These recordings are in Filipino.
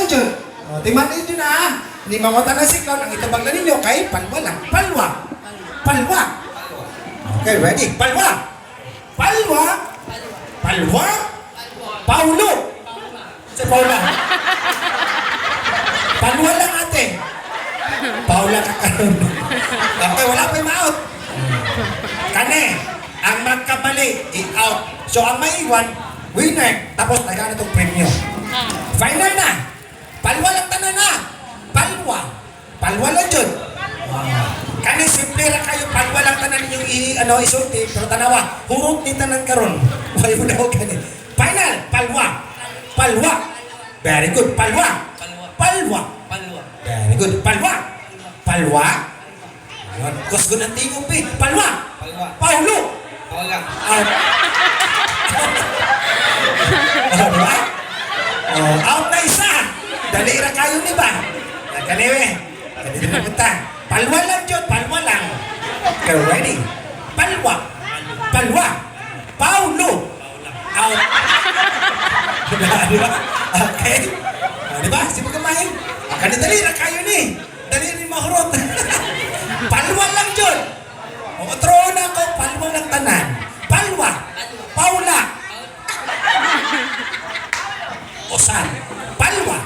dyan. O, timan ninyo na ha. Hindi mamata na si Clown. Ang itabag na ninyo kay palwa lang. Palwa. Palwa. Okay, ready? Palwa. Palwa. Palwa. Paulo. Si Paula. Palwa lang ate. Paula ka karoon. Okay, wala pa yung out. Kane, ang magkamali, i-out. So, ang maiwan, winner. Tapos, taga na itong premium. Final na. Palwa lang tanan na. Palwa. Palwa lang dyan. Kani, simple ra kayo. Palwa lang tanan ninyong isulti. Pero tanawa, hurot ni tanan karon. Huwag mo na huwag kani. Final. Palwa. Palwa. Very good. Palwa. Palwa. Palwa. Very good. Palwa. Palwa. Kusgo ng tingong pi. Palwa. Paulo. Paula. Diba? Out na isa. Dali ra kayo ni ba? Kaniwe. Kani din punta. Palwa lang dyan. Palwa lang. Okay, ready? Palwa. Palwa. Paulo. Out. Diba? Okay. Diba? Sipo kamahin. Kani dali ra kayo ni. Dali rin mahurot. Palwa lang dyan. O throw na ako. Palwa lang tanan. Palwa. Paula. Osan. Palwa.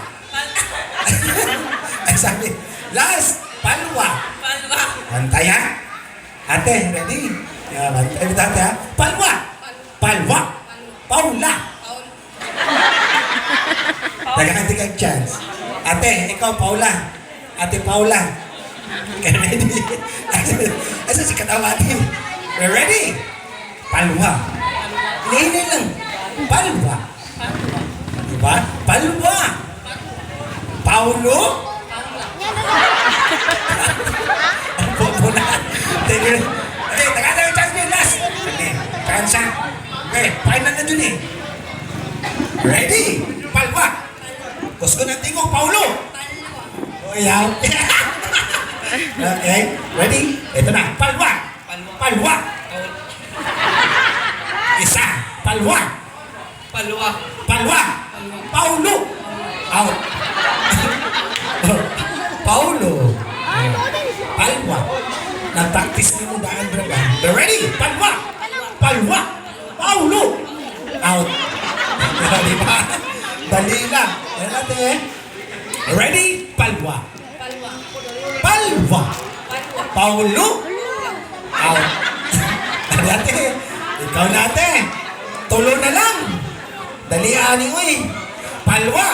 Ay sabi. Last. Palwa. Bantay ha? Ate, ready? Bantay mo tate ha? Palwa. Palwa. Paula. Nagkakanti kang chance. Ate, ikaw Paula. Ate Paula. Okay, ready? Asa si katawati? Ready? Palwa. Hinay lang. Palwa. Diba? Palwa. Paulo. Ang bobo na. Okay, taga-taga yung chance mo yung last. Okay, chance ha. Okay, final na dun eh. Ready? Palwa. Kusko ng tingong, Paulo. O, yaw. Okay, ready? Ito na. Palwa. Palwa. Isa. Palwa. Palwa. Paulo. Out. Paulo. Palwa. Na-practice niyo mo daan ba? Ready? Palwa. Palwa. Paulo. Out. Diba? Dali lang. Yan natin eh. Ready? Palwa. Palwa. Paulo. Out. Dati. Ikaw natin. Tulo na lang. Dali ani uy. Palwa.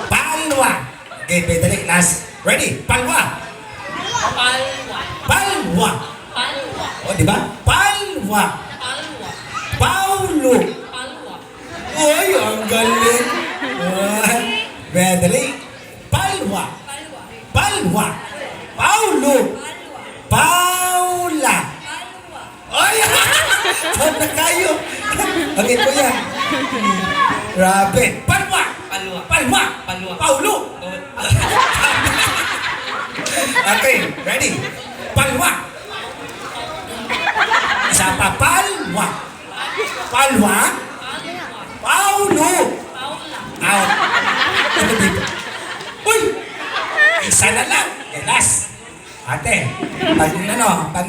Palwa. Okay, dali. Last. Ready? Palwa. Palwa. O, diba? Palwa. Paulo. Uy, ang galing. Dali. Palwa. Palwa. Paulo. Paula. Ay! Saan na kayo? Okay, kuya. Grabe. Palwa. Palwa. Paulo. Okay, ready? Palwa. Isa pa. Palwa. Palwa. Paulo. Out. Ano dito? Uy! Isa na lang. Last. Ate, pag